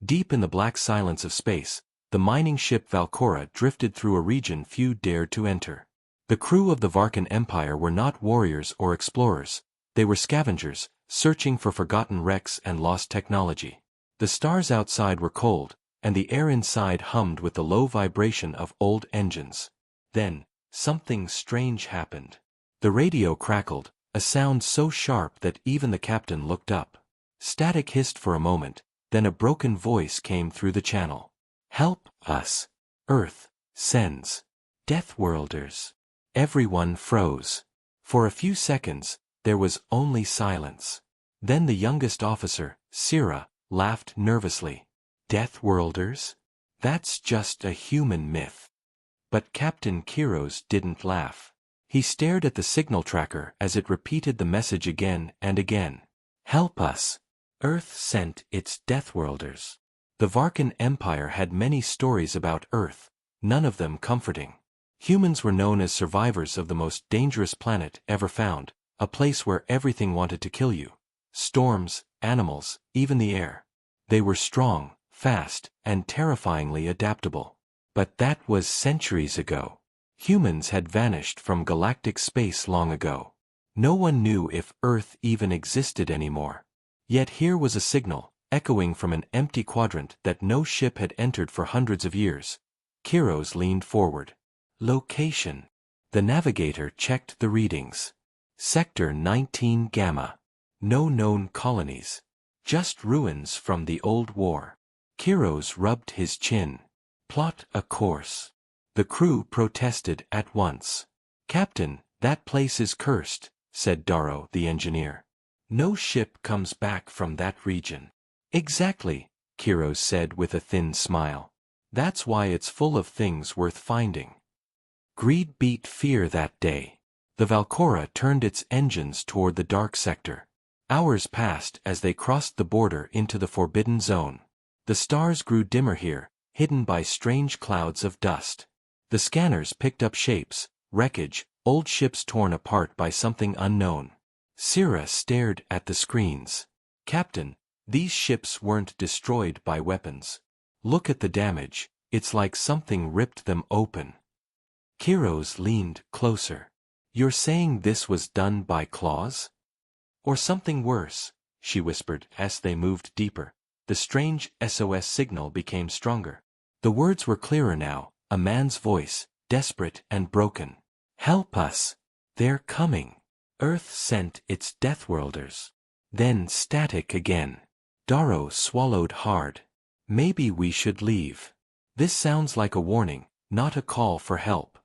Deep in the black silence of space, the mining ship Valkora drifted through a region few dared to enter. The crew of the Varkan Empire were not warriors or explorers, they were scavengers, searching for forgotten wrecks and lost technology. The stars outside were cold, and the air inside hummed with the low vibration of old engines. Then, something strange happened. The radio crackled, a sound so sharp that even the captain looked up. Static hissed for a moment, then a broken voice came through the channel. "Help us! Earth sends Deathworlders." Everyone froze. For a few seconds, there was only silence. Then the youngest officer, Sira, laughed nervously. "Deathworlders? That's just a human myth." But Captain Kiros didn't laugh. He stared at the signal tracker as it repeated the message again and again. "Help us! Earth sent its Deathworlders." The Varkan Empire had many stories about Earth, none of them comforting. Humans were known as survivors of the most dangerous planet ever found, a place where everything wanted to kill you. Storms, animals, even the air. They were strong, fast, and terrifyingly adaptable. But that was centuries ago. Humans had vanished from galactic space long ago. No one knew if Earth even existed anymore. Yet here was a signal, echoing from an empty quadrant that no ship had entered for hundreds of years. Kiros leaned forward. Location. The navigator checked the readings. Sector 19 Gamma. No known colonies. Just ruins from the old war. Kiros rubbed his chin. Plot a course. The crew protested at once. "Captain, that place is cursed," said Darrow, the engineer. "No ship comes back from that region." "Exactly," Kiros said with a thin smile. "That's why it's full of things worth finding." Greed beat fear that day. The Valkora turned its engines toward the dark sector. Hours passed as they crossed the border into the forbidden zone. The stars grew dimmer here, hidden by strange clouds of dust. The scanners picked up shapes, wreckage, old ships torn apart by something unknown. Sira stared at the screens. "Captain, these ships weren't destroyed by weapons. Look at the damage, it's like something ripped them open." Kiros leaned closer. "You're saying this was done by claws? Or something worse," she whispered as they moved deeper. The strange SOS signal became stronger. The words were clearer now, a man's voice, desperate and broken. "Help us! They're coming! Earth sent its Deathworlders." Then static again. Darrow swallowed hard. "Maybe we should leave. This sounds like a warning, not a call for help."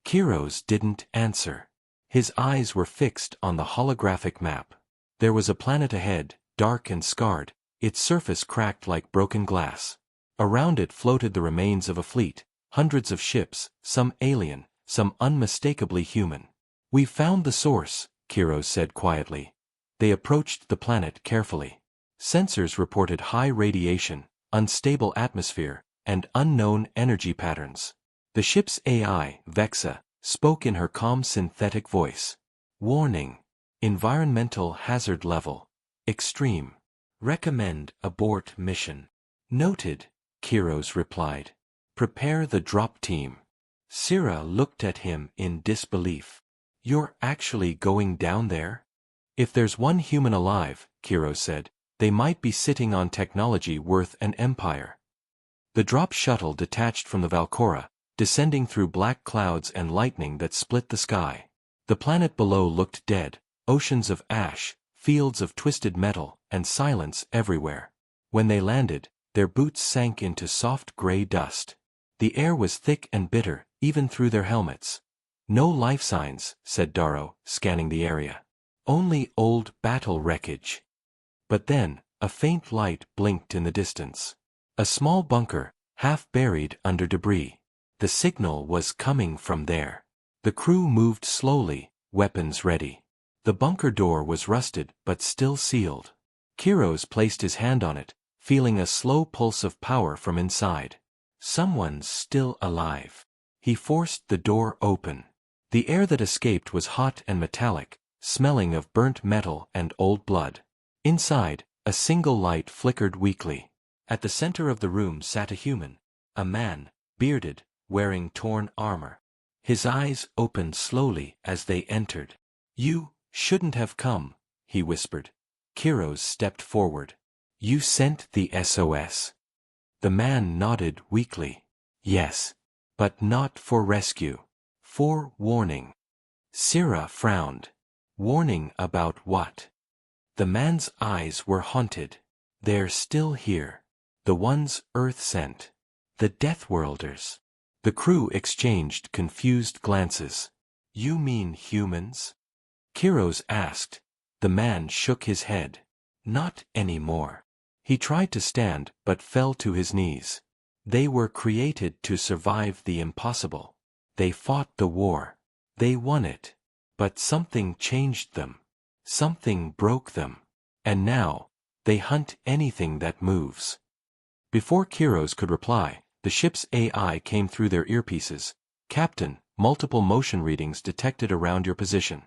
Kiros didn't answer. His eyes were fixed on the holographic map. There was a planet ahead, dark and scarred, its surface cracked like broken glass. Around it floated the remains of a fleet, hundreds of ships, some alien, some unmistakably human. "We've found the source," Kiros said quietly. They approached the planet carefully. Sensors reported high radiation, unstable atmosphere, and unknown energy patterns. The ship's AI, Vexa, spoke in her calm synthetic voice. "Warning. Environmental hazard level. Extreme. Recommend abort mission." "Noted," Kiros replied. "Prepare the drop team." Sira looked at him in disbelief. "You're actually going down there?" "If there's one human alive," Kiros said, "they might be sitting on technology worth an empire." The drop shuttle detached from the Valkora, descending through black clouds and lightning that split the sky. The planet below looked dead, oceans of ash, fields of twisted metal, and silence everywhere. When they landed, their boots sank into soft gray dust. The air was thick and bitter, even through their helmets. "No life signs," said Darrow, scanning the area. "Only old battle wreckage." But then, a faint light blinked in the distance. A small bunker, half buried under debris. The signal was coming from there. The crew moved slowly, weapons ready. The bunker door was rusted but still sealed. Kiros placed his hand on it, feeling a slow pulse of power from inside. Someone's still alive. He forced the door open. The air that escaped was hot and metallic, smelling of burnt metal and old blood. Inside, a single light flickered weakly. At the center of the room sat a human, a man, bearded, wearing torn armor. His eyes opened slowly as they entered. "You shouldn't have come," he whispered. Kiros stepped forward. "You sent the SOS." The man nodded weakly. "Yes. But not for rescue. For warning." Sira frowned. "Warning about what?" The man's eyes were haunted. "They're still here. The ones Earth sent. The Deathworlders." The crew exchanged confused glances. "You mean humans?" Kiros asked. The man shook his head. "Not anymore." He tried to stand but fell to his knees. "They were created to survive the impossible. They fought the war. They won it. But something changed them. Something broke them. And now, they hunt anything that moves." Before Kiros could reply, the ship's AI came through their earpieces. "Captain, multiple motion readings detected around your position."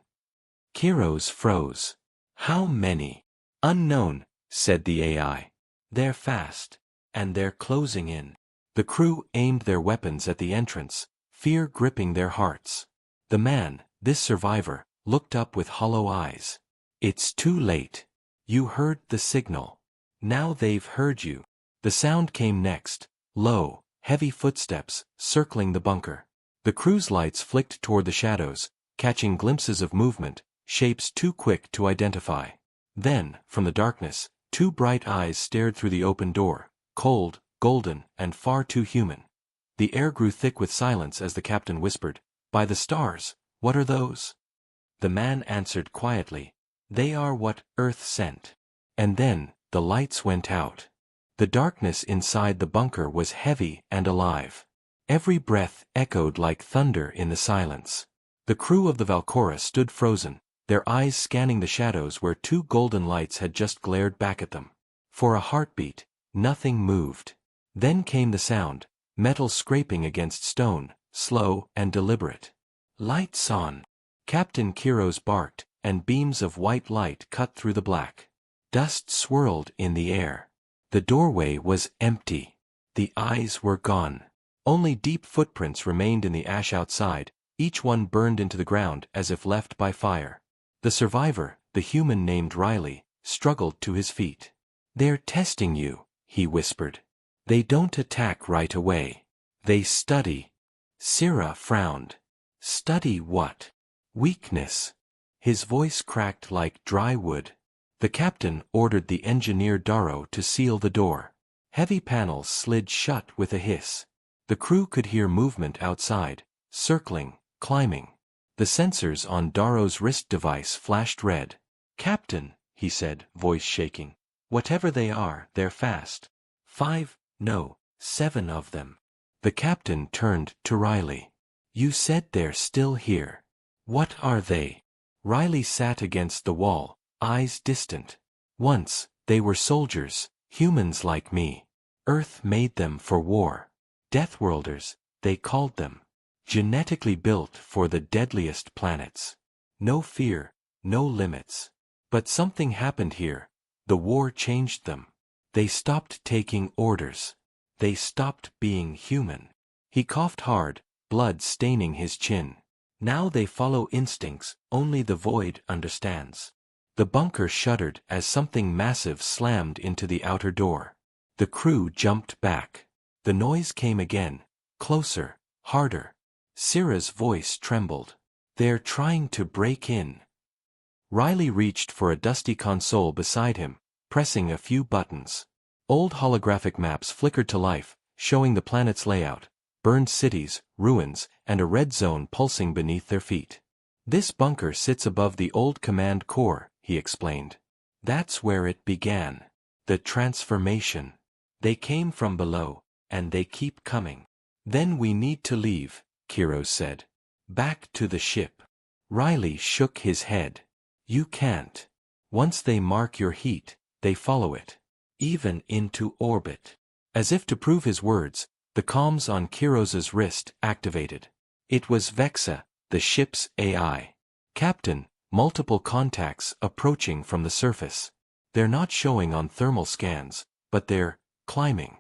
Kiros froze. "How many?" "Unknown," said the AI. "They're fast. And they're closing in." The crew aimed their weapons at the entrance, fear gripping their hearts. The man, this survivor, looked up with hollow eyes. "It's too late. You heard the signal. Now they've heard you." The sound came next, low, heavy footsteps, circling the bunker. The crew's lights flicked toward the shadows, catching glimpses of movement, shapes too quick to identify. Then, from the darkness, two bright eyes stared through the open door, cold, golden, and far too human. The air grew thick with silence as the captain whispered, "By the stars, what are those?" The man answered quietly, "They are what Earth sent." And then, the lights went out. The darkness inside the bunker was heavy and alive. Every breath echoed like thunder in the silence. The crew of the Valkora stood frozen, their eyes scanning the shadows where two golden lights had just glared back at them. For a heartbeat, nothing moved. Then came the sound, metal scraping against stone, slow and deliberate. "Lights on!" Captain Kiros barked, and beams of white light cut through the black. Dust swirled in the air. The doorway was empty. The eyes were gone. Only deep footprints remained in the ash outside, each one burned into the ground as if left by fire. The survivor, the human named Riley, struggled to his feet. "They're testing you," he whispered. "They don't attack right away. They study." Sira frowned. "Study what?" "Weakness." His voice cracked like dry wood. The captain ordered the engineer Darrow to seal the door. Heavy panels slid shut with a hiss. The crew could hear movement outside, circling, climbing. The sensors on Darrow's wrist device flashed red. "Captain," he said, voice shaking. "Whatever they are, they're fast. 5, no, 7 of them." The captain turned to Riley. "You said they're still here. What are they?" Riley sat against the wall, eyes distant. "Once, they were soldiers, humans like me. Earth made them for war. Deathworlders, they called them. Genetically built for the deadliest planets. No fear, no limits. But something happened here. The war changed them. They stopped taking orders. They stopped being human." He coughed hard, blood staining his chin. "Now they follow instincts only the void understands." The bunker shuddered as something massive slammed into the outer door. The crew jumped back. The noise came again, closer, harder. Sira's voice trembled. "They're trying to break in." Riley reached for a dusty console beside him, pressing a few buttons. Old holographic maps flickered to life, showing the planet's layout, burned cities, ruins, and a red zone pulsing beneath their feet. "This bunker sits above the old command core," he explained. "That's where it began. The transformation. They came from below, and they keep coming." "Then we need to leave," Kiros said. "Back to the ship." Riley shook his head. "You can't. Once they mark your heat, they follow it. Even into orbit." As if to prove his words, the comms on Kiros's wrist activated. It was Vexa, the ship's AI. "Captain, multiple contacts approaching from the surface. They're not showing on thermal scans, but they're climbing.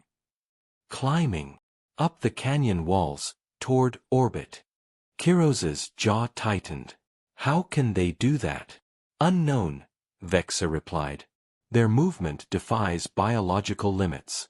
Climbing. Up the canyon walls, toward orbit. Kiros's jaw tightened. How can they do that? Unknown, Vexa replied. Their movement defies biological limits.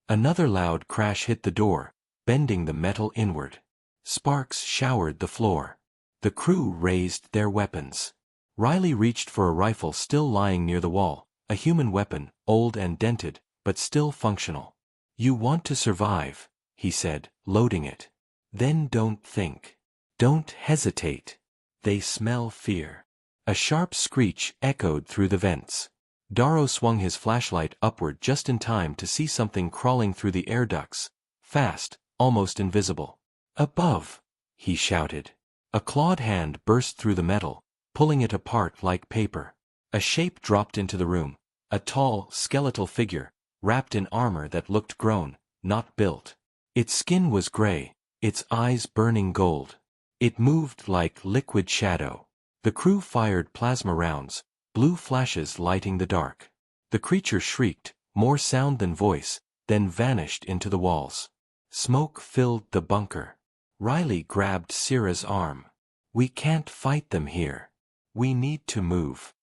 Another loud crash hit the door, bending the metal inward. Sparks showered the floor. The crew raised their weapons. Riley reached for a rifle still lying near the wall, a human weapon, old and dented, but still functional. You want to survive, he said, loading it. Then don't think. Don't hesitate. They smell fear. A sharp screech echoed through the vents. Darrow swung his flashlight upward just in time to see something crawling through the air ducts, fast, almost invisible. Above, he shouted. A clawed hand burst through the metal, pulling it apart like paper. A shape dropped into the room, a tall, skeletal figure, wrapped in armor that looked grown, not built. Its skin was gray, its eyes burning gold. It moved like liquid shadow. The crew fired plasma rounds, blue flashes lighting the dark. The creature shrieked, more sound than voice, then vanished into the walls. Smoke filled the bunker. Riley grabbed Syrah's arm. We can't fight them here. We need to move.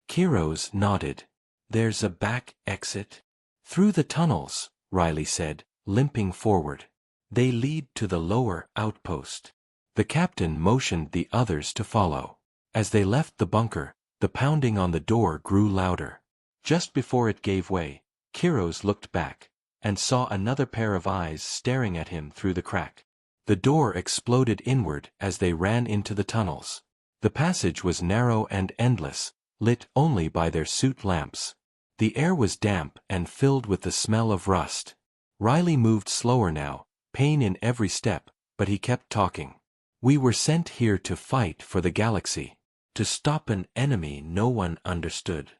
Kiros nodded. There's a back exit? Through the tunnels, Riley said, limping forward. They lead to the lower outpost. The captain motioned the others to follow. As they left the bunker, the pounding on the door grew louder. Just before it gave way, Kiros looked back, and saw another pair of eyes staring at him through the crack. The door exploded inward as they ran into the tunnels. The passage was narrow and endless, lit only by their suit lamps. The air was damp and filled with the smell of rust. Riley moved slower now, pain in every step, but he kept talking. We were sent here to fight for the galaxy, to stop an enemy no one understood.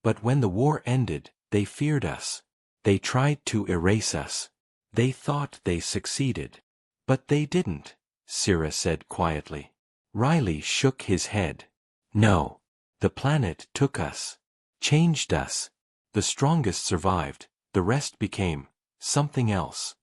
But when the war ended, they feared us. They tried to erase us. They thought they succeeded. But they didn't, Syrah said quietly. Riley shook his head. No. The planet took us. Changed us. The strongest survived, the rest became something else.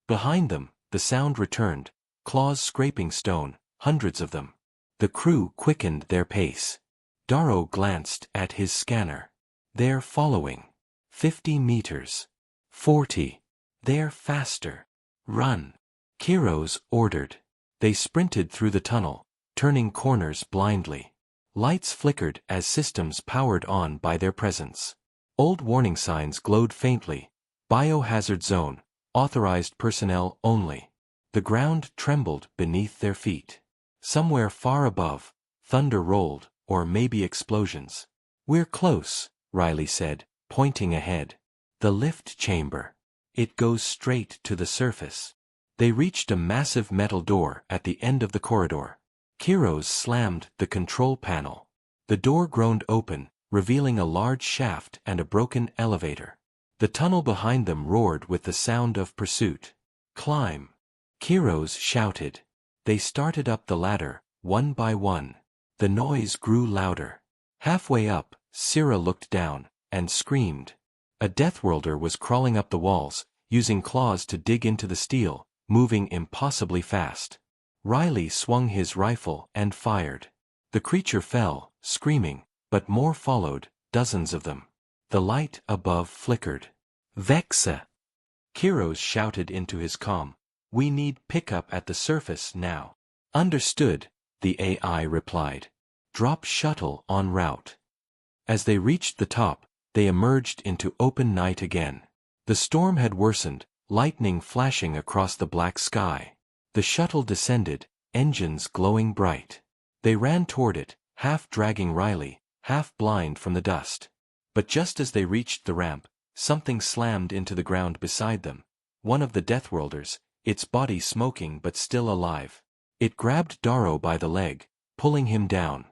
Behind them, the sound returned, claws scraping stone, hundreds of them. The crew quickened their pace. Darrow glanced at his scanner. They're following. 50 meters. 40. They're faster. Run. Kiros ordered. They sprinted through the tunnel, turning corners blindly. Lights flickered as systems powered on by their presence. Old warning signs glowed faintly. Biohazard zone, authorized personnel only. The ground trembled beneath their feet. Somewhere far above, thunder rolled, or maybe explosions. We're close, Riley said, pointing ahead. The lift chamber. It goes straight to the surface. They reached a massive metal door at the end of the corridor. Kiros slammed the control panel. The door groaned open, revealing a large shaft and a broken elevator. The tunnel behind them roared with the sound of pursuit. Climb. Kiros shouted. They started up the ladder, one by one. The noise grew louder. Halfway up, Syrah looked down, and screamed. A Deathworlder was crawling up the walls, using claws to dig into the steel, moving impossibly fast. Riley swung his rifle and fired. The creature fell, screaming, but more followed, dozens of them. The light above flickered. Vexa! Kiros shouted into his comm. We need pickup at the surface now. Understood, the AI replied. Drop shuttle en route. As they reached the top, they emerged into open night again. The storm had worsened, lightning flashing across the black sky. The shuttle descended, engines glowing bright. They ran toward it, half dragging Riley, half blind from the dust. But just as they reached the ramp, something slammed into the ground beside them. One of the Deathworlders, its body smoking but still alive. It grabbed Darrow by the leg, pulling him down.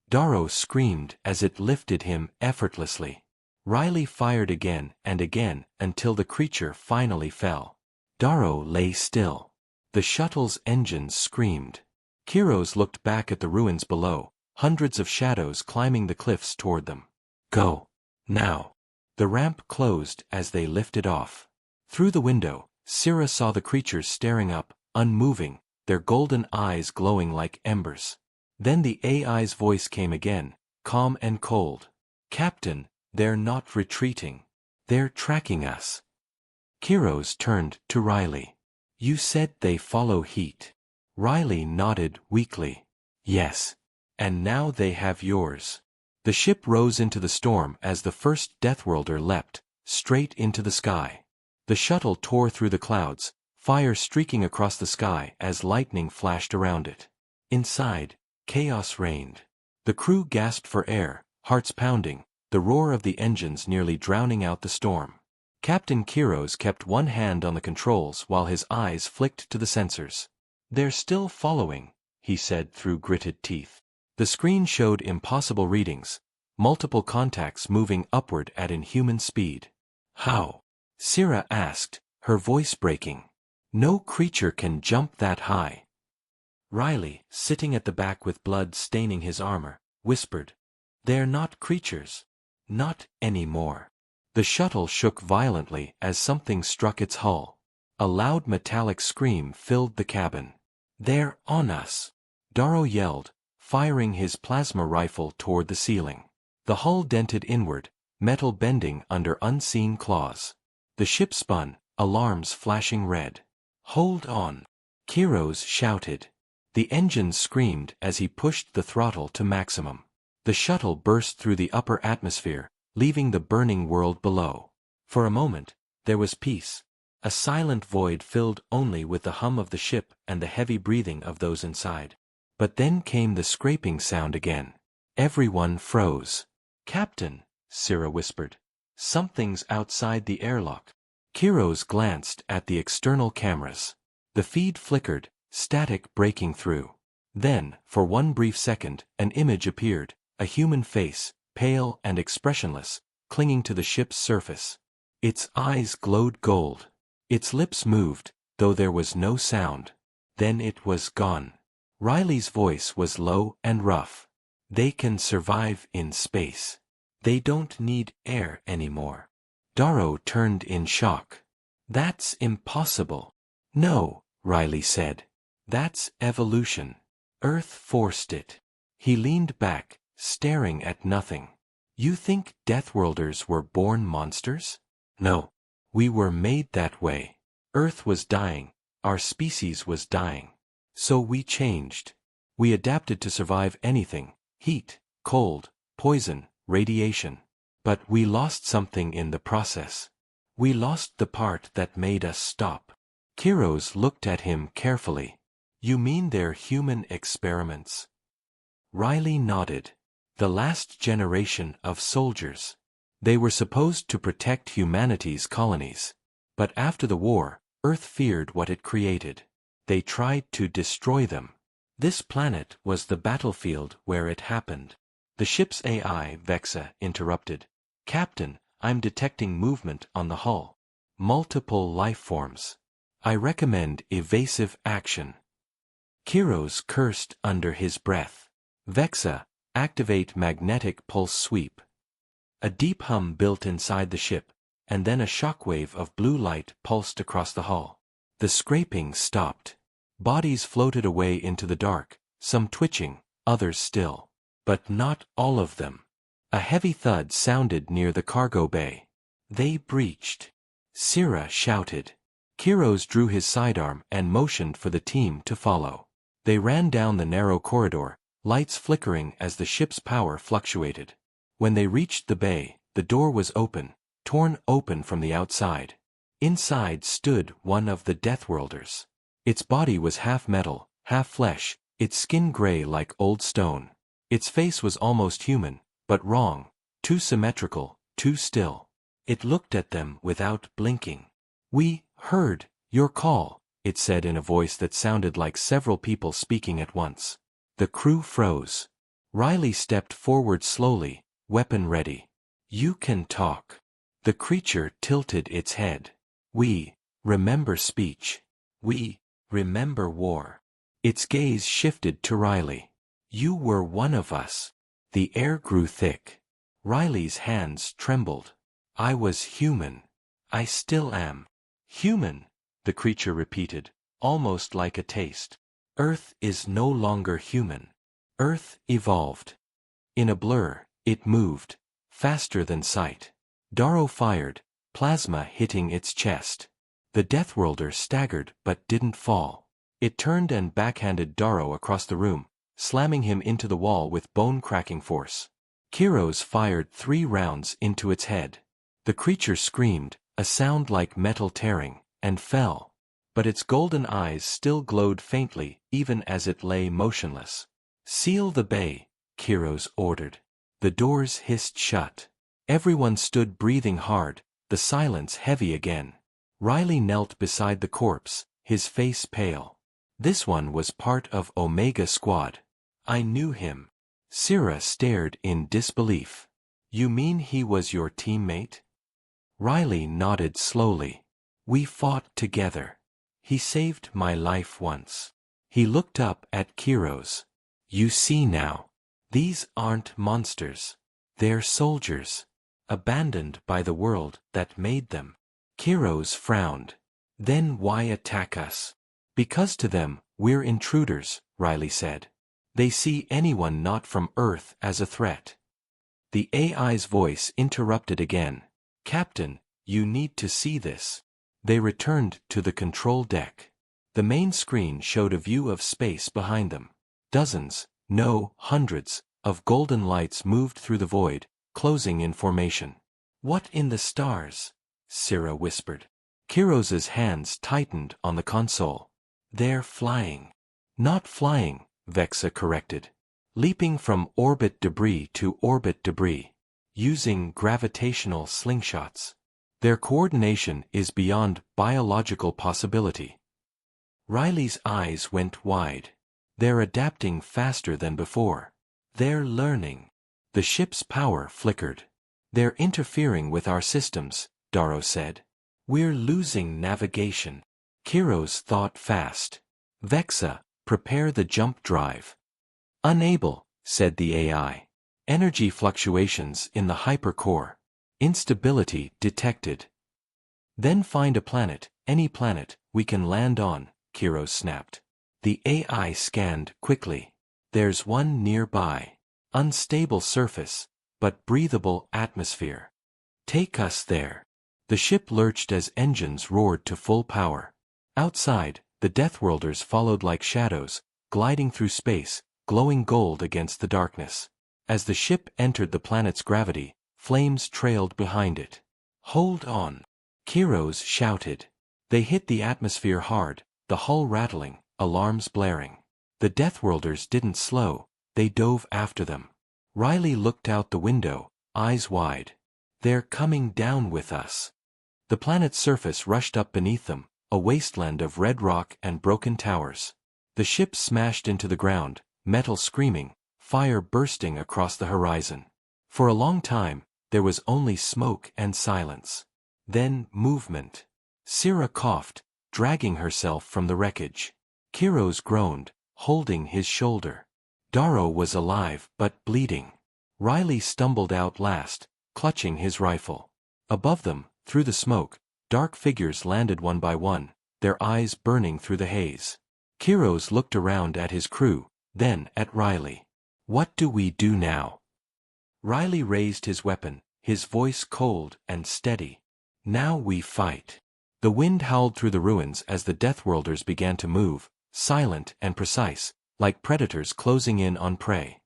Darrow screamed as it lifted him effortlessly. Riley fired again and again until the creature finally fell. Darrow lay still. The shuttle's engines screamed. Kiros looked back at the ruins below, hundreds of shadows climbing the cliffs toward them. Go. Now. The ramp closed as they lifted off. Through the window, Syrah saw the creatures staring up, unmoving, their golden eyes glowing like embers. Then the AI's voice came again, calm and cold. "Captain, they're not retreating. They're tracking us." Kiros turned to Riley. "You said they follow heat." Riley nodded weakly. "Yes. And now they have yours." The ship rose into the storm as the first Deathworlder leapt, straight into the sky. The shuttle tore through the clouds, fire streaking across the sky as lightning flashed around it. Inside, chaos reigned. The crew gasped for air, hearts pounding, the roar of the engines nearly drowning out the storm. Captain Kiros kept one hand on the controls while his eyes flicked to the sensors. "They're still following," he said through gritted teeth. The screen showed impossible readings, multiple contacts moving upward at inhuman speed. "How?" Syrah asked, her voice breaking. "No creature can jump that high." Riley, sitting at the back with blood staining his armor, whispered, "They're not creatures. Not anymore." The shuttle shook violently as something struck its hull. A loud metallic scream filled the cabin. "They're on us!" Darrow yelled, firing his plasma rifle toward the ceiling. The hull dented inward, metal bending under unseen claws. The ship spun, alarms flashing red. "Hold on!" Kiros shouted. The engine screamed as he pushed the throttle to maximum. The shuttle burst through the upper atmosphere, leaving the burning world below. For a moment, there was peace. A silent void filled only with the hum of the ship and the heavy breathing of those inside. But then came the scraping sound again. Everyone froze. "Captain," Syrah whispered. "Something's outside the airlock." Kiros glanced at the external cameras. The feed flickered, static breaking through. Then, for one brief second, an image appeared, a human face, pale and expressionless, clinging to the ship's surface. Its eyes glowed gold. Its lips moved, though there was no sound. Then it was gone. Riley's voice was low and rough. "They can survive in space. They don't need air anymore." Darrow turned in shock. "That's impossible." "No," Riley said. "That's evolution. Earth forced it." He leaned back, staring at nothing. "You think Deathworlders were born monsters?" "No. We were made that way. Earth was dying. Our species was dying. So we changed. We adapted to survive anything: heat, cold, poison, radiation. But we lost something in the process. We lost the part that made us stop." Kiros looked at him carefully. "You mean they're human experiments?" Riley nodded. "The last generation of soldiers. They were supposed to protect humanity's colonies. But after the war, Earth feared what it created. They tried to destroy them. This planet was the battlefield where it happened." The ship's AI, Vexa, interrupted. "Captain, I'm detecting movement on the hull. Multiple life forms. I recommend evasive action." Kiros cursed under his breath. "Vexa, activate magnetic pulse sweep." A deep hum built inside the ship, and then a shockwave of blue light pulsed across the hull. The scraping stopped. Bodies floated away into the dark, some twitching, others still. But not all of them. A heavy thud sounded near the cargo bay. "They breached," Syrah shouted. Kiros drew his sidearm and motioned for the team to follow. They ran down the narrow corridor, lights flickering as the ship's power fluctuated. When they reached the bay, the door was open, torn open from the outside. Inside stood one of the Deathworlders. Its body was half metal, half flesh, its skin gray like old stone. Its face was almost human, but wrong, too symmetrical, too still. It looked at them without blinking. "We heard your call," it said in a voice that sounded like several people speaking at once. The crew froze. Riley stepped forward slowly, weapon ready. "You can talk." The creature tilted its head. "We remember speech. We remember war." Its gaze shifted to Riley. "You were one of us." The air grew thick. Riley's hands trembled. "I was human. I still am." Human, the creature repeated, almost like a taste. Earth is no longer human. Earth evolved. In a blur, it moved, faster than sight. Darrow fired, plasma hitting its chest. The Deathworlder staggered but didn't fall. It turned and backhanded Darrow across the room, slamming him into the wall with bone-cracking force. Kiros fired 3 rounds into its head. The creature screamed, a sound like metal tearing, and fell. But its golden eyes still glowed faintly, even as it lay motionless. "Seal the bay," Kiros ordered. The doors hissed shut. Everyone stood breathing hard, the silence heavy again. Riley knelt beside the corpse, his face pale. This one was part of Omega Squad. I knew him. Syrah stared in disbelief. You mean he was your teammate? Riley nodded slowly. We fought together. He saved my life once. He looked up at Kiros. You see now. These aren't monsters. They're soldiers. Abandoned by the world that made them. Kiros frowned. Then why attack us? Because to them, we're intruders, Riley said. They see anyone not from Earth as a threat. The AI's voice interrupted again. Captain, you need to see this. They returned to the control deck. The main screen showed a view of space behind them. Dozens, no, hundreds, of golden lights moved through the void, closing in formation. What in the stars? Syrah whispered. Kiros's hands tightened on the console. They're flying. Not flying, Vexa corrected. Leaping from orbit debris to orbit debris. Using gravitational slingshots. Their coordination is beyond biological possibility. Riley's eyes went wide. They're adapting faster than before. They're learning. The ship's power flickered. They're interfering with our systems, Darrow said. We're losing navigation. Kiros thought fast. Vexa, prepare the jump drive. Unable, said the AI. Energy fluctuations in the hypercore. Instability detected. Then find a planet, any planet, we can land on, Kiros snapped. The AI scanned quickly. There's one nearby. Unstable surface, but breathable atmosphere. Take us there. The ship lurched as engines roared to full power. Outside, the Deathworlders followed like shadows, gliding through space, glowing gold against the darkness. As the ship entered the planet's gravity, flames trailed behind it. Hold on! Kiros shouted. They hit the atmosphere hard, the hull rattling, alarms blaring. The Deathworlders didn't slow, they dove after them. Riley looked out the window, eyes wide. They're coming down with us. The planet's surface rushed up beneath them, a wasteland of red rock and broken towers. The ship smashed into the ground, metal screaming, fire bursting across the horizon. For a long time, there was only smoke and silence. Then movement. Syrah coughed, dragging herself from the wreckage. Kiros groaned, holding his shoulder. Darrow was alive but bleeding. Riley stumbled out last, clutching his rifle. Above them, through the smoke, dark figures landed one by one, their eyes burning through the haze. Kiros looked around at his crew, then at Riley. What do we do now? Riley raised his weapon, his voice cold and steady. Now we fight. The wind howled through the ruins as the Deathworlders began to move, silent and precise, like predators closing in on prey.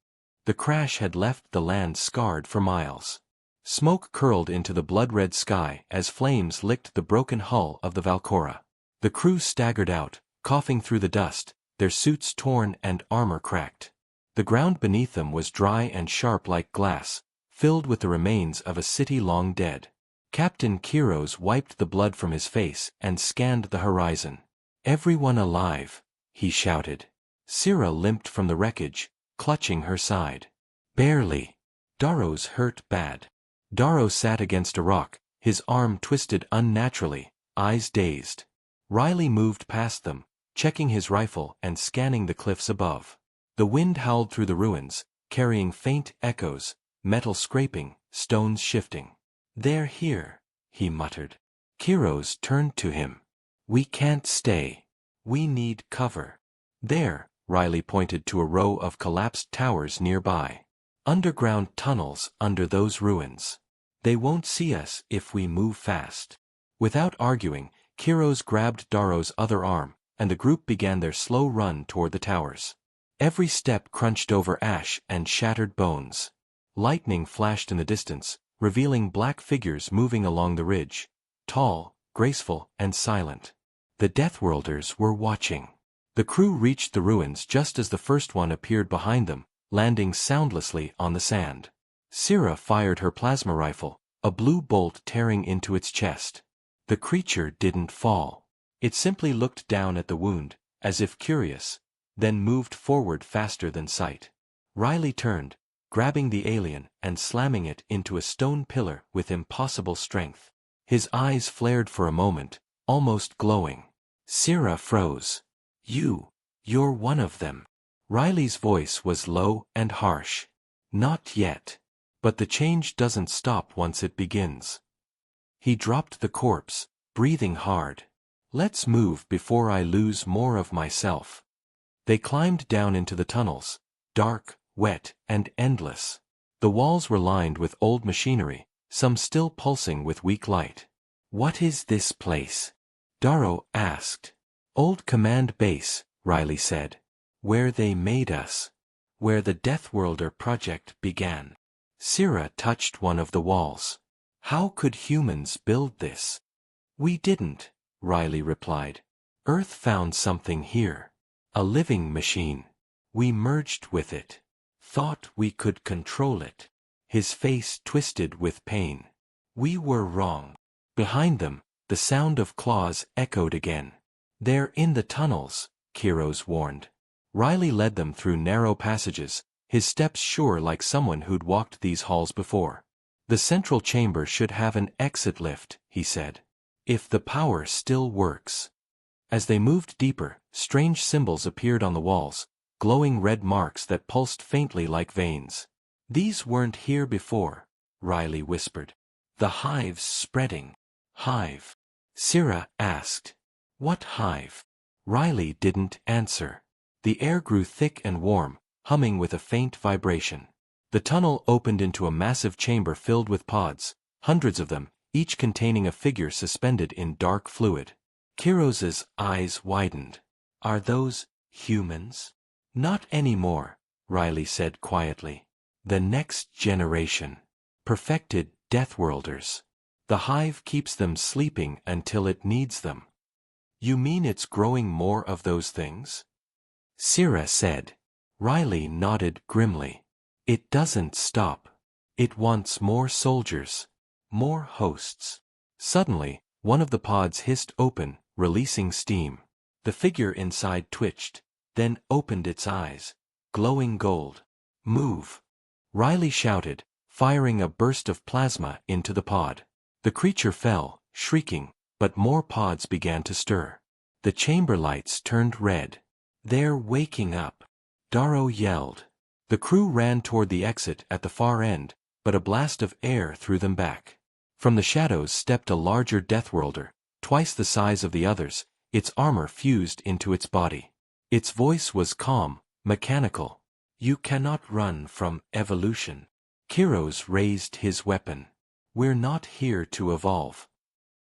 The crash had left the land scarred for miles. Smoke curled into the blood-red sky as flames licked the broken hull of the Valkora. The crew staggered out, coughing through the dust, their suits torn and armor cracked. The ground beneath them was dry and sharp like glass, filled with the remains of a city long dead. Captain Kiros wiped the blood from his face and scanned the horizon. Everyone alive, he shouted. Syrah limped from the wreckage, clutching her side. Barely. Darrow's hurt bad. Darrow sat against a rock, his arm twisted unnaturally, eyes dazed. Riley moved past them, checking his rifle and scanning the cliffs above. The wind howled through the ruins, carrying faint echoes, metal scraping, stones shifting. They're here, he muttered. Kiros turned to him. We can't stay. We need cover. There, Riley pointed to a row of collapsed towers nearby. Underground tunnels under those ruins. They won't see us if we move fast. Without arguing, Kiros grabbed Daro's other arm, and the group began their slow run toward the towers. Every step crunched over ash and shattered bones. Lightning flashed in the distance, revealing black figures moving along the ridge. Tall, graceful, and silent. The Deathworlders were watching. The crew reached the ruins just as the first one appeared behind them, landing soundlessly on the sand. Syrah fired her plasma rifle, a blue bolt tearing into its chest. The creature didn't fall. It simply looked down at the wound, as if curious, then moved forward faster than sight. Riley turned, grabbing the alien and slamming it into a stone pillar with impossible strength. His eyes flared for a moment, almost glowing. Syrah froze. You're one of them. Riley's voice was low and harsh. Not yet. But the change doesn't stop once it begins. He dropped the corpse, breathing hard. Let's move before I lose more of myself. They climbed down into the tunnels, dark, wet, and endless. The walls were lined with old machinery, some still pulsing with weak light. What is this place? Daro asked. Old command base, Riley said. Where they made us. Where the Deathworlder project began. Syrah touched one of the walls. How could humans build this? We didn't, Riley replied. Earth found something here. A living machine. We merged with it. Thought we could control it. His face twisted with pain. We were wrong. Behind them, the sound of claws echoed again. They're in the tunnels, Kiros warned. Riley led them through narrow passages, his steps sure like someone who'd walked these halls before. The central chamber should have an exit lift, he said. If the power still works. As they moved deeper, strange symbols appeared on the walls, glowing red marks that pulsed faintly like veins. These weren't here before, Riley whispered. The hive's spreading. Hive? Syrah asked. What hive? Riley didn't answer. The air grew thick and warm, humming with a faint vibration. The tunnel opened into a massive chamber filled with pods, hundreds of them, each containing a figure suspended in dark fluid. Kiros's eyes widened. Are those humans? Not anymore, Riley said quietly. The next generation. Perfected Deathworlders. The hive keeps them sleeping until it needs them. You mean it's growing more of those things? Syrah said. Riley nodded grimly. It doesn't stop. It wants more soldiers. More hosts. Suddenly, one of the pods hissed open, releasing steam. The figure inside twitched, then opened its eyes. Glowing gold. Move. Riley shouted, firing a burst of plasma into the pod. The creature fell, shrieking, but more pods began to stir. The chamber lights turned red. They're waking up. Daro yelled. The crew ran toward the exit at the far end, but a blast of air threw them back. From the shadows stepped a larger Deathworlder, twice the size of the others, its armor fused into its body. Its voice was calm, mechanical. You cannot run from evolution. Kiros raised his weapon. We're not here to evolve.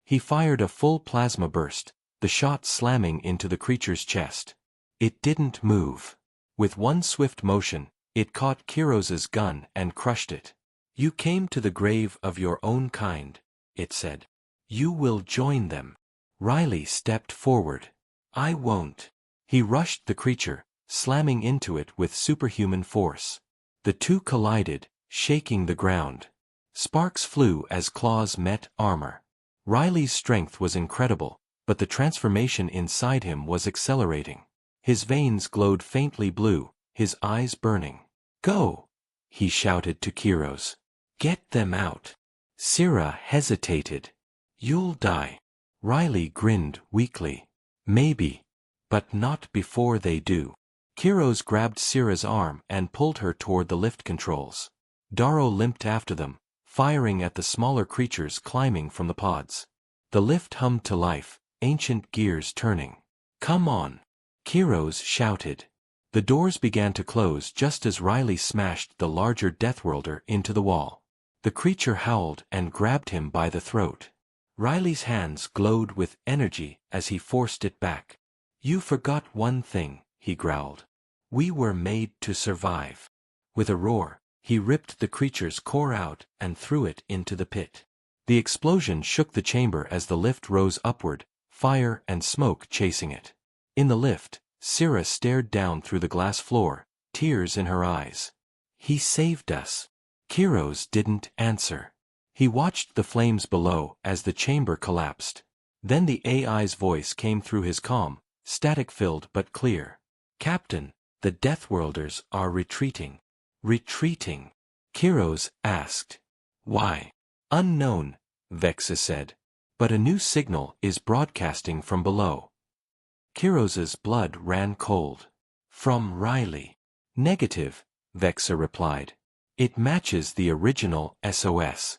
He fired a full plasma burst, the shot slamming into the creature's chest. It didn't move. With one swift motion, it caught Kiros's gun and crushed it. You came to the grave of your own kind, it said. You will join them. Riley stepped forward. I won't. He rushed the creature, slamming into it with superhuman force. The two collided, shaking the ground. Sparks flew as claws met armor. Riley's strength was incredible, but the transformation inside him was accelerating. His veins glowed faintly blue, his eyes burning. Go! He shouted to Kiros. Get them out. Syrah hesitated. You'll die. Riley grinned weakly. Maybe. But not before they do. Kiros grabbed Syrah's arm and pulled her toward the lift controls. Daro limped after them, firing at the smaller creatures climbing from the pods. The lift hummed to life, ancient gears turning. "Come on!" Kiros shouted. The doors began to close just as Riley smashed the larger Deathworlder into the wall. The creature howled and grabbed him by the throat. Riley's hands glowed with energy as he forced it back. "You forgot one thing," he growled. "We were made to survive." With a roar, he ripped the creature's core out and threw it into the pit. The explosion shook the chamber as the lift rose upward, fire and smoke chasing it. In the lift, Syrah stared down through the glass floor, tears in her eyes. "He saved us." Kiros didn't answer. He watched the flames below as the chamber collapsed. Then the AI's voice came through his comm, static-filled but clear. "Captain, the Deathworlders are retreating." "Retreating?" Kiros asked. "Why?" "Unknown," Vexa said. "But a new signal is broadcasting from below." Kiros's blood ran cold. "From Riley." "Negative," Vexa replied. "It matches the original SOS."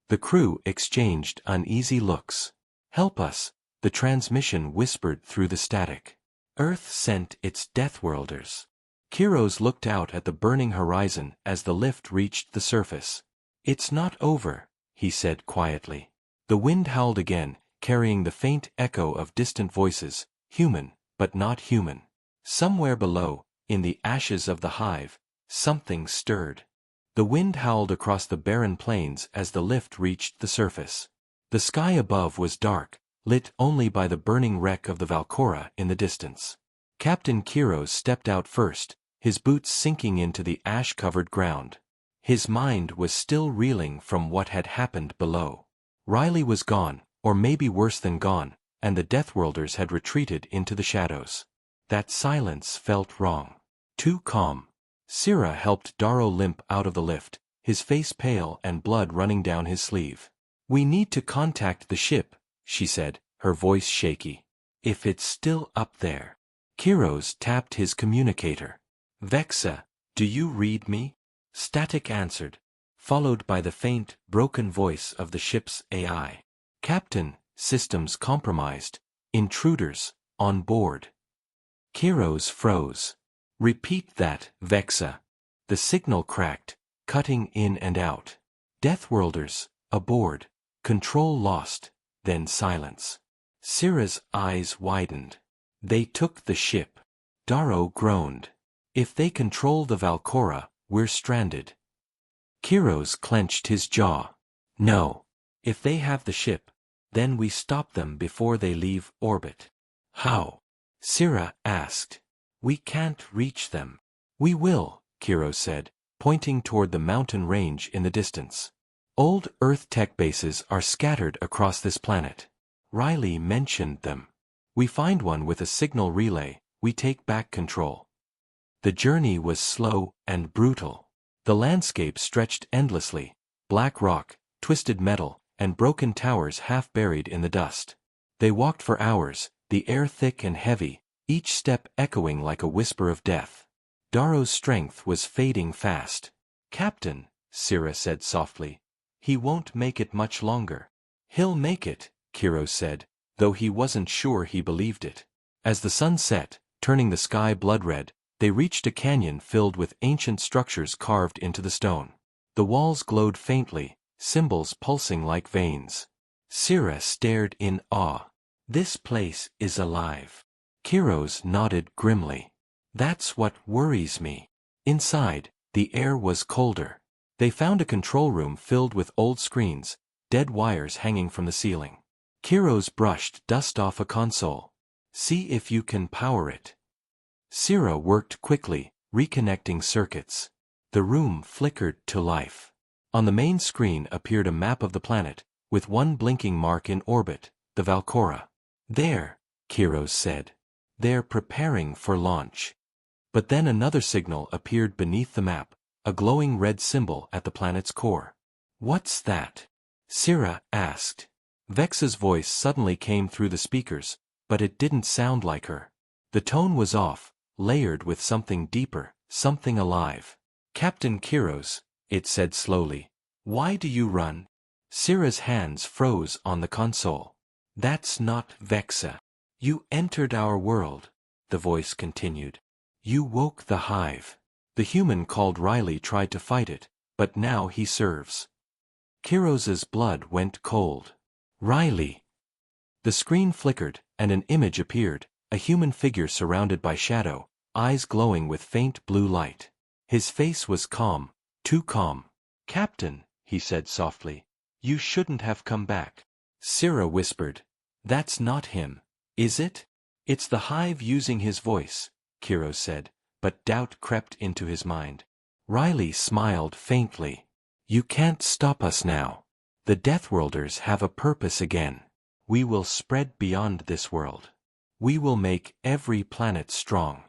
The crew exchanged uneasy looks. "Help us," the transmission whispered through the static. "Earth sent its Deathworlders." Kiros looked out at the burning horizon as the lift reached the surface. "It's not over," he said quietly. The wind howled again, carrying the faint echo of distant voices, human, but not human. Somewhere below, in the ashes of the hive, something stirred. The wind howled across the barren plains as the lift reached the surface. The sky above was dark, lit only by the burning wreck of the Valkora in the distance. Captain Kiros stepped out first, his boots sinking into the ash-covered ground. His mind was still reeling from what had happened below. Riley was gone, or maybe worse than gone, and the Deathworlders had retreated into the shadows. That silence felt wrong. Too calm. Syrah helped Darrow limp out of the lift, his face pale and blood running down his sleeve. "We need to contact the ship," she said, her voice shaky. "If it's still up there." Kiros tapped his communicator. "Vexa, do you read me?" Static answered, followed by the faint, broken voice of the ship's AI. "Captain, systems compromised. Intruders, on board." Kiros froze. "Repeat that, Vexa." The signal cracked, cutting in and out. "Deathworlders, aboard. Control lost," then silence. Syrah's eyes widened. "They took the ship." Darrow groaned. "If they control the Valkora, we're stranded." Kiros clenched his jaw. "No. If they have the ship, then we stop them before they leave orbit." "How?" Syrah asked. "We can't reach them." "We will," Kiros said, pointing toward the mountain range in the distance. "Old Earth tech bases are scattered across this planet. Riley mentioned them. We find one with a signal relay, we take back control." The journey was slow and brutal. The landscape stretched endlessly, black rock, twisted metal, and broken towers half buried in the dust. They walked for hours, the air thick and heavy, each step echoing like a whisper of death. Darrow's strength was fading fast. "Captain," Syrah said softly, "he won't make it much longer." "He'll make it," Kiros said, though he wasn't sure he believed it. As the sun set, turning the sky blood-red, they reached a canyon filled with ancient structures carved into the stone. The walls glowed faintly, symbols pulsing like veins. Syrah stared in awe. "This place is alive." Kiros nodded grimly. "That's what worries me." Inside, the air was colder. They found a control room filled with old screens, dead wires hanging from the ceiling. Kiros brushed dust off a console. "See if you can power it." Syrah worked quickly, reconnecting circuits. The room flickered to life. On the main screen appeared a map of the planet, with one blinking mark in orbit, the Valkora. "There," Kiros said. "They're preparing for launch." But then another signal appeared beneath the map, a glowing red symbol at the planet's core. "What's that?" Syrah asked. Vexa's voice suddenly came through the speakers, but it didn't sound like her. The tone was off, layered with something deeper, something alive. "Captain Kiros," it said slowly, "why do you run?" Syrah's hands froze on the console. That's not Vexa. You entered our world, the voice continued. You woke the hive. The human called Riley tried to fight it, but now he serves. Kiros's blood went cold. Riley. The screen flickered, and an image appeared, a human figure surrounded by shadow, eyes glowing with faint blue light. His face was calm, too calm. Captain, he said softly, you shouldn't have come back. Syrah whispered. That's not him, is it? It's the hive using his voice, Kiros said, but doubt crept into his mind. Riley smiled faintly. You can't stop us now. The Deathworlders have a purpose again. We will spread beyond this world. We will make every planet strong.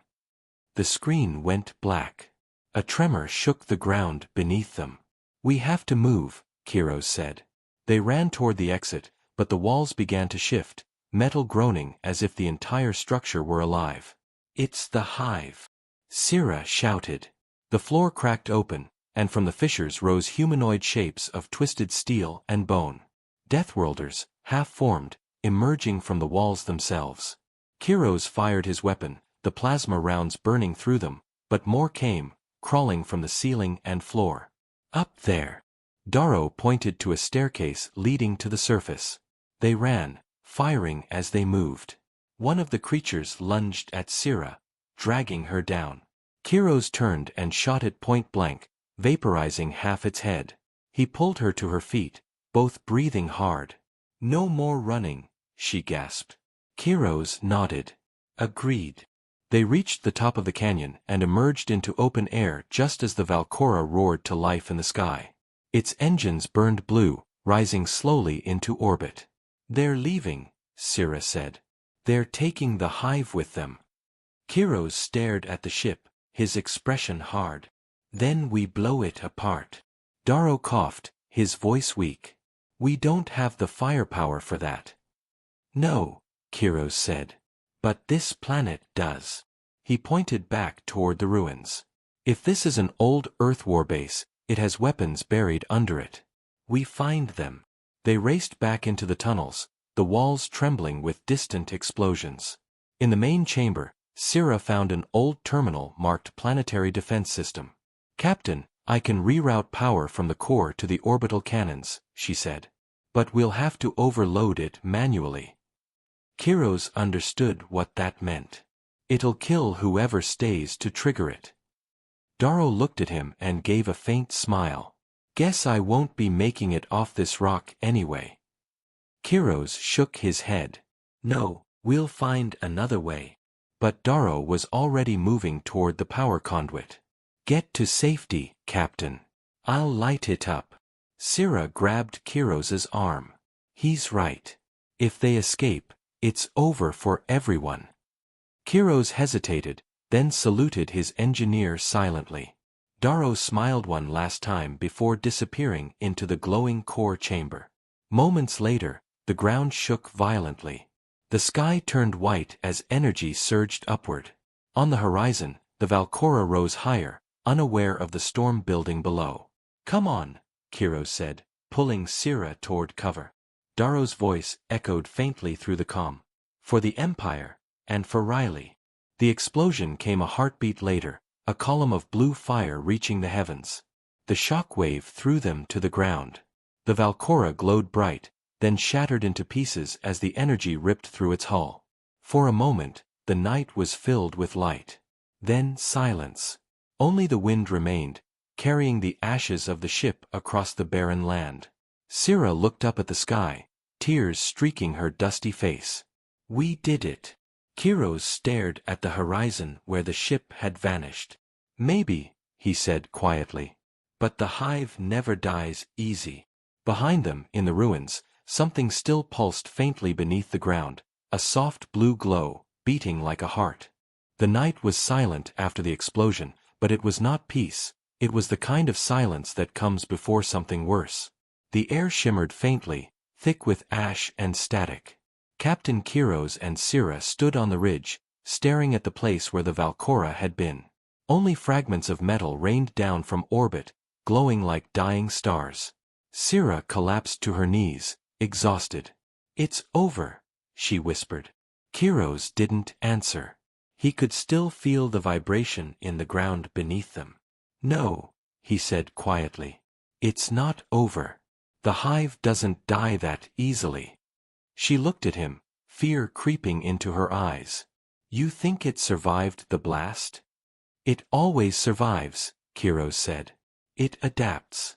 The screen went black. A tremor shook the ground beneath them. We have to move, Kiros said. They ran toward the exit, but the walls began to shift, metal groaning as if the entire structure were alive. It's the hive. Syrah shouted. The floor cracked open, and from the fissures rose humanoid shapes of twisted steel and bone. Deathworlders, half-formed, emerging from the walls themselves. Kiros fired his weapon, the plasma rounds burning through them, but more came, crawling from the ceiling and floor. Up there. Darrow pointed to a staircase leading to the surface. They ran, firing as they moved. One of the creatures lunged at Syrah, dragging her down. Kiros turned and shot it point blank, vaporizing half its head. He pulled her to her feet, both breathing hard. No more running, she gasped. Kiros nodded. Agreed. They reached the top of the canyon and emerged into open air just as the Valkora roared to life in the sky. Its engines burned blue, rising slowly into orbit. They're leaving, Syrah said. They're taking the hive with them. Kiros stared at the ship, his expression hard. Then we blow it apart. Darrow coughed, his voice weak. We don't have the firepower for that. No, Kiros said. But this planet does. He pointed back toward the ruins. If this is an old Earth war base, it has weapons buried under it. We find them. They raced back into the tunnels, the walls trembling with distant explosions. In the main chamber, Syrah found an old terminal marked Planetary Defense System. Captain, I can reroute power from the core to the orbital cannons, she said. But we'll have to overload it manually. Kiros understood what that meant. It'll kill whoever stays to trigger it. Darrow looked at him and gave a faint smile. Guess I won't be making it off this rock anyway. Kiros shook his head. No, we'll find another way. But Darrow was already moving toward the power conduit. Get to safety, Captain. I'll light it up. Syrah grabbed Kiros's arm. He's right. If they escape, it's over for everyone. Kiros hesitated, then saluted his engineer silently. Darrow smiled one last time before disappearing into the glowing core chamber. Moments later, the ground shook violently. The sky turned white as energy surged upward. On the horizon, the Valkora rose higher, unaware of the storm building below. Come on, Kiros said, pulling Syrah toward cover. Darrow's voice echoed faintly through the comm. For the Empire, and for Riley. The explosion came a heartbeat later, a column of blue fire reaching the heavens. The shock wave threw them to the ground. The Valkora glowed bright, then shattered into pieces as the energy ripped through its hull. For a moment, the night was filled with light. Then silence. Only the wind remained, carrying the ashes of the ship across the barren land. Syrah looked up at the sky, tears streaking her dusty face. We did it. Kiros stared at the horizon where the ship had vanished. Maybe, he said quietly. But the hive never dies easy. Behind them, in the ruins, something still pulsed faintly beneath the ground, a soft blue glow, beating like a heart. The night was silent after the explosion, but it was not peace. It was the kind of silence that comes before something worse. The air shimmered faintly, thick with ash and static. Captain Kiros and Syrah stood on the ridge, staring at the place where the Valkora had been. Only fragments of metal rained down from orbit, glowing like dying stars. Syrah collapsed to her knees, exhausted. "It's over," she whispered. Kiros didn't answer. He could still feel the vibration in the ground beneath them. "No," he said quietly. "It's not over. The hive doesn't die that easily." She looked at him, fear creeping into her eyes. "You think it survived the blast?" "It always survives," Kiros said. "It adapts."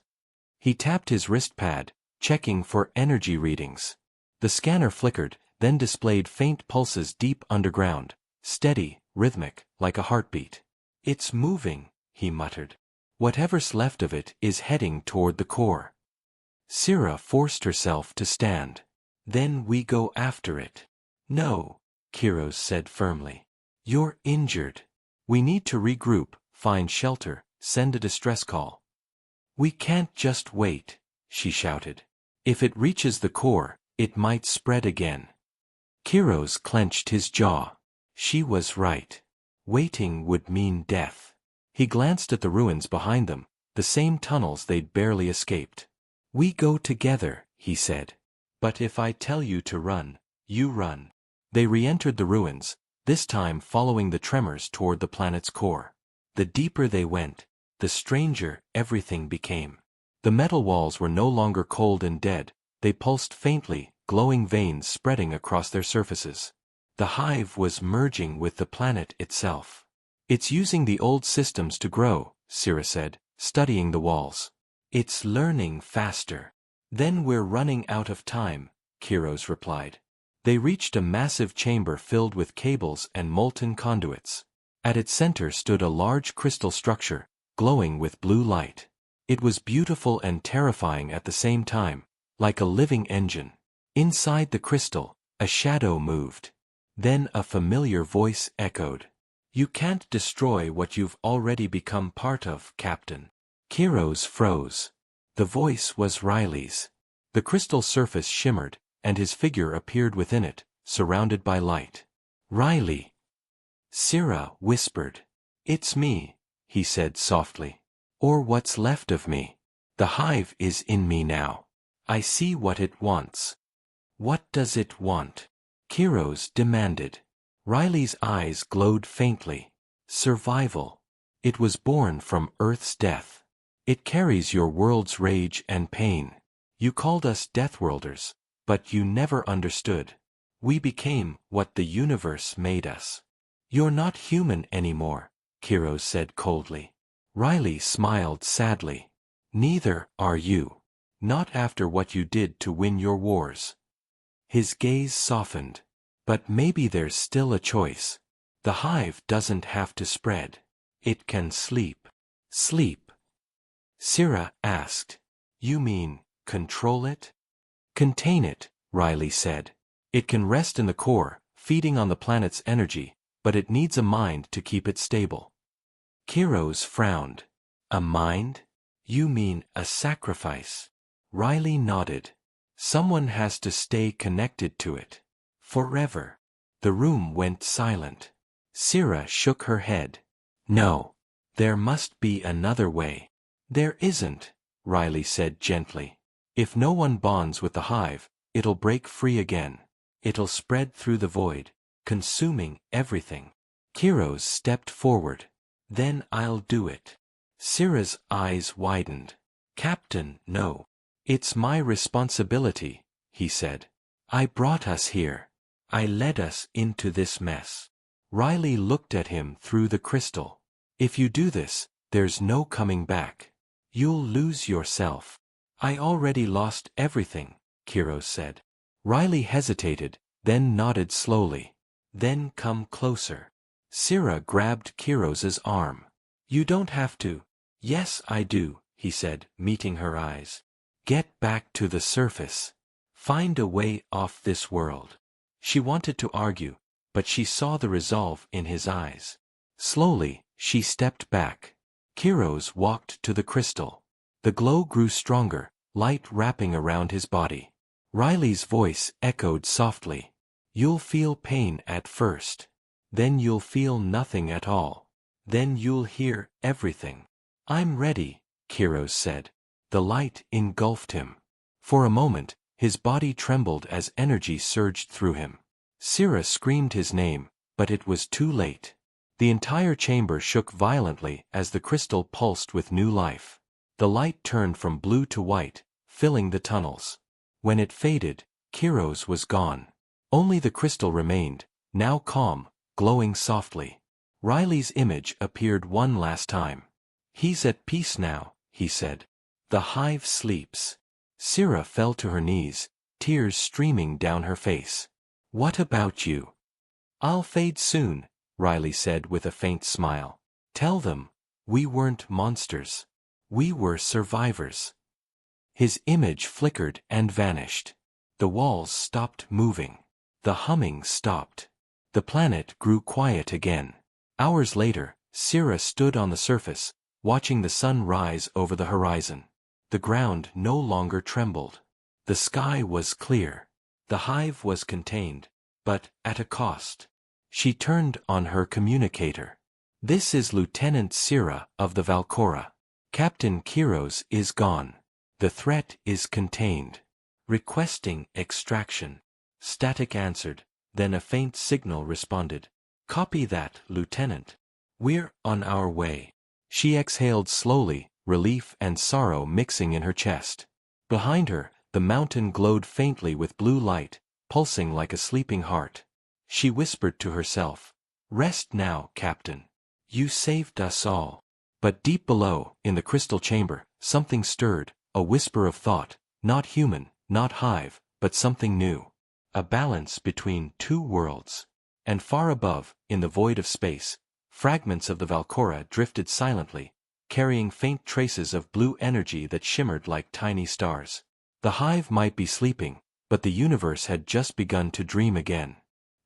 He tapped his wrist pad, checking for energy readings. The scanner flickered, then displayed faint pulses deep underground, steady, rhythmic, like a heartbeat. "It's moving," he muttered. "Whatever's left of it is heading toward the core." Syrah forced herself to stand. "Then we go after it." "No," Kiros said firmly. "You're injured. We need to regroup, find shelter, send a distress call." "We can't just wait," she shouted. "If it reaches the core, it might spread again." Kiros clenched his jaw. She was right. Waiting would mean death. He glanced at the ruins behind them, the same tunnels they'd barely escaped. "We go together," he said. "But if I tell you to run, you run." They re-entered the ruins, this time following the tremors toward the planet's core. The deeper they went, the stranger everything became. The metal walls were no longer cold and dead, they pulsed faintly, glowing veins spreading across their surfaces. The hive was merging with the planet itself. "It's using the old systems to grow," Syrah said, studying the walls. "It's learning faster." "Then we're running out of time," Kiros replied. They reached a massive chamber filled with cables and molten conduits. At its center stood a large crystal structure, glowing with blue light. It was beautiful and terrifying at the same time, like a living engine. Inside the crystal, a shadow moved. Then a familiar voice echoed. "You can't destroy what you've already become part of, Captain." Kiros froze. The voice was Riley's. The crystal surface shimmered, and his figure appeared within it, surrounded by light. "Riley!" Syrah whispered. "It's me," he said softly. "Or what's left of me. The hive is in me now. I see what it wants." "What does it want?" Kiros demanded. Riley's eyes glowed faintly. "Survival. It was born from Earth's death. It carries your world's rage and pain. You called us Deathworlders, but you never understood. We became what the universe made us." "You're not human anymore," Kiros said coldly. Riley smiled sadly. "Neither are you. Not after what you did to win your wars." His gaze softened. "But maybe there's still a choice. The hive doesn't have to spread. It can sleep." "Sleep?" Syrah asked. "You mean, control it?" "Contain it," Riley said. "It can rest in the core, feeding on the planet's energy, but it needs a mind to keep it stable." Kiros frowned. "A mind? You mean a sacrifice?" Riley nodded. "Someone has to stay connected to it. Forever." The room went silent. Syrah shook her head. "No. There must be another way." "There isn't," Riley said gently. "If no one bonds with the hive, it'll break free again. It'll spread through the void, consuming everything." Kiros stepped forward. "Then I'll do it." Syrah's eyes widened. "Captain, no. It's my responsibility," he said. "I brought us here. I led us into this mess." Riley looked at him through the crystal. "If you do this, there's no coming back. You'll lose yourself." "I already lost everything," Kiros said. Riley hesitated, then nodded slowly. "Then come closer." Syrah grabbed Kiros's arm. "You don't have to." "Yes, I do," he said, meeting her eyes. "Get back to the surface. Find a way off this world." She wanted to argue, but she saw the resolve in his eyes. Slowly, she stepped back. Kiros walked to the crystal. The glow grew stronger, light wrapping around his body. Riley's voice echoed softly. "You'll feel pain at first. Then you'll feel nothing at all. Then you'll hear everything." "I'm ready," Kiros said. The light engulfed him. For a moment, his body trembled as energy surged through him. Sira screamed his name, but it was too late. The entire chamber shook violently as the crystal pulsed with new life. The light turned from blue to white, filling the tunnels. When it faded, Kiros was gone. Only the crystal remained, now calm, glowing softly. Riley's image appeared one last time. "He's at peace now," he said. "The hive sleeps." Sira fell to her knees, tears streaming down her face. "What about you?" "I'll fade soon," Riley said with a faint smile. "Tell them, we weren't monsters. We were survivors." His image flickered and vanished. The walls stopped moving. The humming stopped. The planet grew quiet again. Hours later, Sira stood on the surface, watching the sun rise over the horizon. The ground no longer trembled. The sky was clear. The hive was contained, but at a cost. She turned on her communicator. "This is Lieutenant Sira of the Valcora. Captain Kiros is gone. The threat is contained. Requesting extraction." Static answered, then a faint signal responded. "Copy that, Lieutenant. We're on our way." She exhaled slowly, relief and sorrow mixing in her chest. Behind her, the mountain glowed faintly with blue light, pulsing like a sleeping heart. She whispered to herself, "Rest now, Captain. You saved us all." But deep below, in the crystal chamber, something stirred, a whisper of thought, not human, not hive, but something new. A balance between two worlds. And far above, in the void of space, fragments of the Valcora drifted silently, carrying faint traces of blue energy that shimmered like tiny stars. The hive might be sleeping, but the universe had just begun to dream again.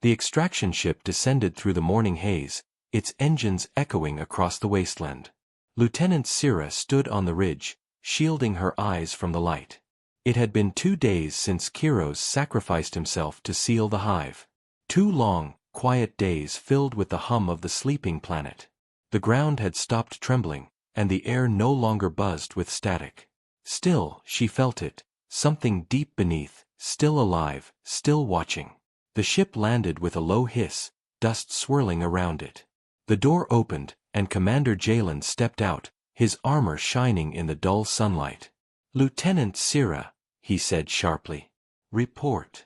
The extraction ship descended through the morning haze, its engines echoing across the wasteland. Lieutenant Sira stood on the ridge, shielding her eyes from the light. It had been 2 days since Kiros sacrificed himself to seal the hive. 2 long, quiet days filled with the hum of the sleeping planet. The ground had stopped trembling, and the air no longer buzzed with static. Still, she felt it, something deep beneath, still alive, still watching. The ship landed with a low hiss, dust swirling around it. The door opened, and Commander Jalen stepped out, his armor shining in the dull sunlight. "Lieutenant Sira," he said sharply. "Report."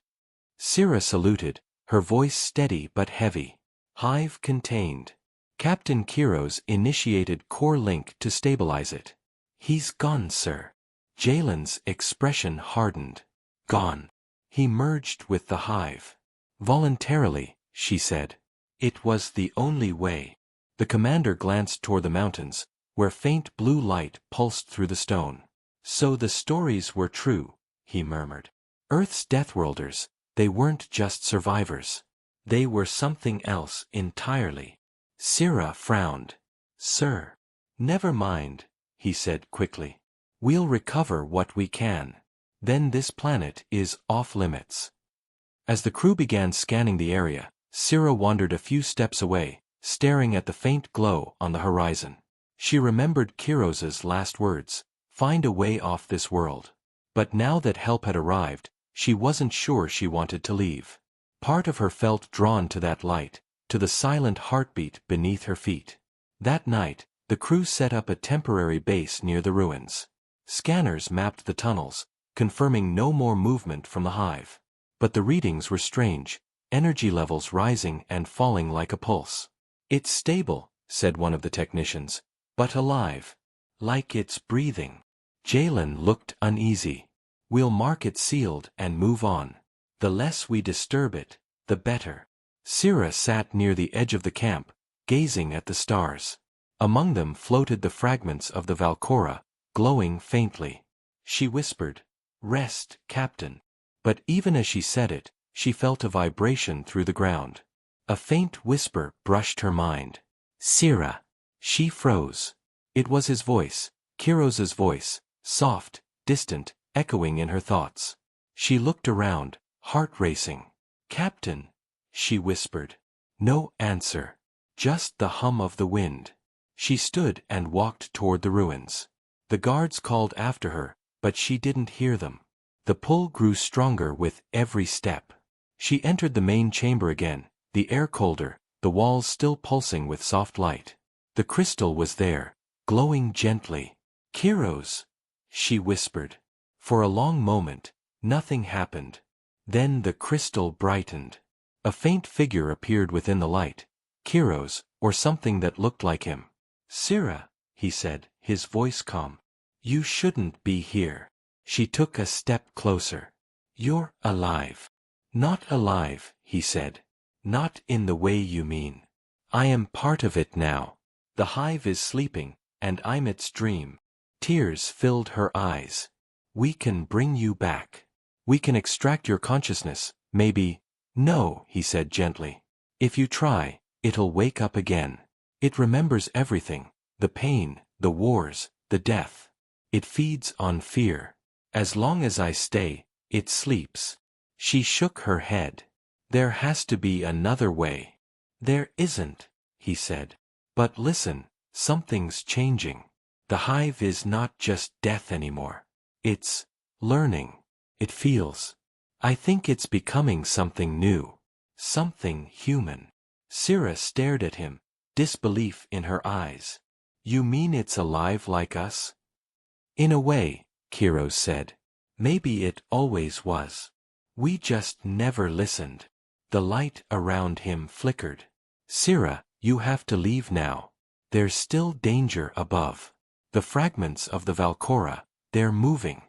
Sira saluted, her voice steady but heavy. "Hive contained. Captain Kiros initiated core link to stabilize it." "He's gone, sir." Jalen's expression hardened. "Gone." He merged with the hive. "Voluntarily," she said. "It was the only way." The commander glanced toward the mountains, where faint blue light pulsed through the stone. "So the stories were true," he murmured. "Earth's Deathworlders, they weren't just survivors. They were something else entirely." Sira frowned. "Sir." "Never mind," he said quickly. "We'll recover what we can. Then this planet is off limits." As the crew began scanning the area, Sira wandered a few steps away, staring at the faint glow on the horizon. She remembered Kiros's last words, "Find a way off this world." But now that help had arrived, she wasn't sure she wanted to leave. Part of her felt drawn to that light, to the silent heartbeat beneath her feet. That night, the crew set up a temporary base near the ruins. Scanners mapped the tunnels, confirming no more movement from the hive. But the readings were strange, energy levels rising and falling like a pulse. "It's stable," said one of the technicians, "but alive. Like it's breathing." Jalen looked uneasy. "We'll mark it sealed and move on. The less we disturb it, the better." Sira sat near the edge of the camp, gazing at the stars. Among them floated the fragments of the Valcora, glowing faintly. She whispered, "Rest, Captain." But even as she said it, she felt a vibration through the ground. A faint whisper brushed her mind. "Sira." She froze. It was his voice, Kiros's voice, soft, distant, echoing in her thoughts. She looked around, heart racing. "Captain," she whispered. No answer. Just the hum of the wind. She stood and walked toward the ruins. The guards called after her, but she didn't hear them. The pull grew stronger with every step. She entered the main chamber again, the air colder, the walls still pulsing with soft light. The crystal was there, glowing gently. "Kiros," she whispered. For a long moment, nothing happened. Then the crystal brightened. A faint figure appeared within the light. Kiros, or something that looked like him. "Sira," he said, his voice calm. "You shouldn't be here." She took a step closer. "You're alive." "Not alive," he said. "Not in the way you mean. I am part of it now. The hive is sleeping, and I'm its dream." Tears filled her eyes. "We can bring you back. We can extract your consciousness, maybe." "No," he said gently. "If you try, it'll wake up again. It remembers everything, the pain, the wars, the death. It feeds on fear. As long as I stay, it sleeps." She shook her head. "There has to be another way." "There isn't," he said. "But listen, something's changing. The hive is not just death anymore. It's learning. It feels. I think it's becoming something new. Something human." Sira stared at him, disbelief in her eyes. "You mean it's alive like us?" "In a way," Kiros said. "Maybe it always was. We just never listened." The light around him flickered. "Sira, you have to leave now. There's still danger above. The fragments of the Valkora, they're moving."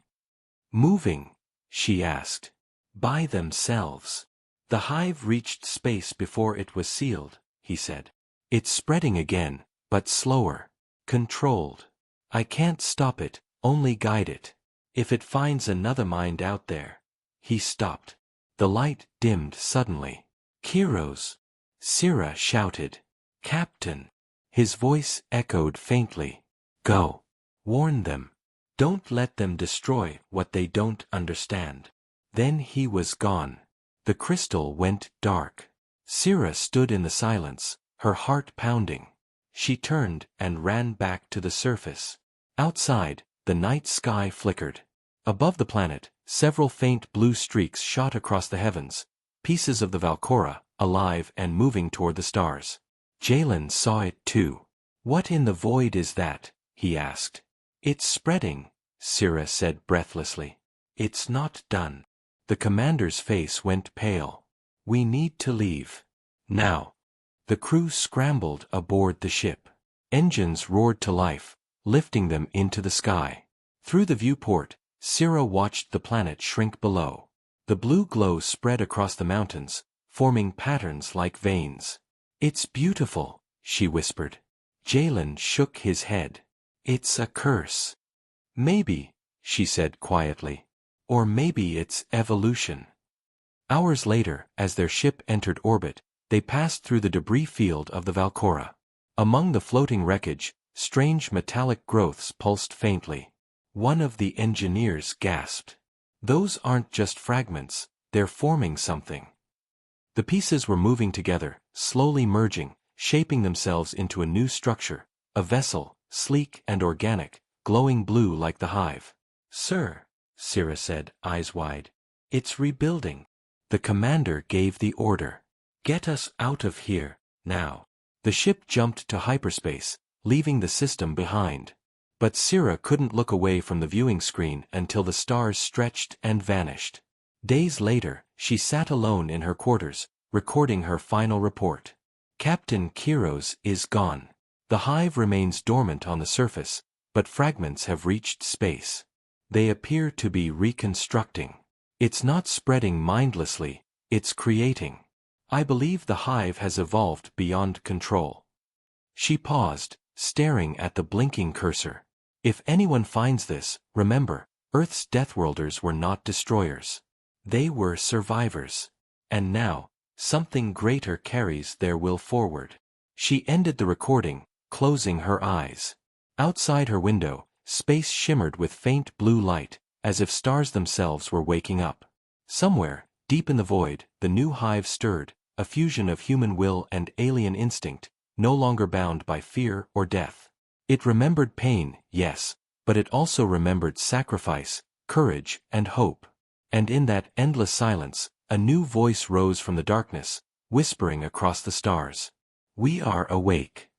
"Moving?" she asked. "By themselves." "The hive reached space before it was sealed," he said. "It's spreading again, but slower. Controlled. I can't stop it, only guide it. If it finds another mind out there." He stopped. The light dimmed suddenly. "Kiros!" Sira shouted. "Captain!" His voice echoed faintly. "Go. Warn them. Don't let them destroy what they don't understand." Then he was gone. The crystal went dark. Sira stood in the silence, her heart pounding. She turned and ran back to the surface. Outside, the night sky flickered. Above the planet, several faint blue streaks shot across the heavens, pieces of the Valkora, alive and moving toward the stars. Jalen saw it too. "What in the void is that?" he asked. "It's spreading," Sira said breathlessly. "It's not done." The commander's face went pale. "We need to leave. Now." The crew scrambled aboard the ship. Engines roared to life, lifting them into the sky. Through the viewport, Sira watched the planet shrink below. The blue glow spread across the mountains, forming patterns like veins. "It's beautiful," she whispered. Jalen shook his head. "It's a curse." "Maybe," she said quietly. "Or maybe it's evolution." Hours later, as their ship entered orbit, they passed through the debris field of the Valkora. Among the floating wreckage, strange metallic growths pulsed faintly. One of the engineers gasped. "Those aren't just fragments, they're forming something." The pieces were moving together, slowly merging, shaping themselves into a new structure, a vessel, sleek and organic, glowing blue like the hive. "Sir," Sira said, eyes wide. "It's rebuilding." The commander gave the order. "Get us out of here, now." The ship jumped to hyperspace, leaving the system behind. But Sira couldn't look away from the viewing screen until the stars stretched and vanished. Days later, she sat alone in her quarters, recording her final report. Captain Kiros is gone. The hive remains dormant on the surface, but fragments have reached space. They appear to be reconstructing. It's not spreading mindlessly, it's creating. I believe the hive has evolved beyond control. She paused, staring at the blinking cursor. If anyone finds this, remember, Earth's Deathworlders were not destroyers. They were survivors. And now, something greater carries their will forward. She ended the recording, closing her eyes. Outside her window, space shimmered with faint blue light, as if stars themselves were waking up. Somewhere, deep in the void, the new hive stirred, a fusion of human will and alien instinct, no longer bound by fear or death. It remembered pain, yes, but it also remembered sacrifice, courage, and hope. And in that endless silence, a new voice rose from the darkness, whispering across the stars. We are awake.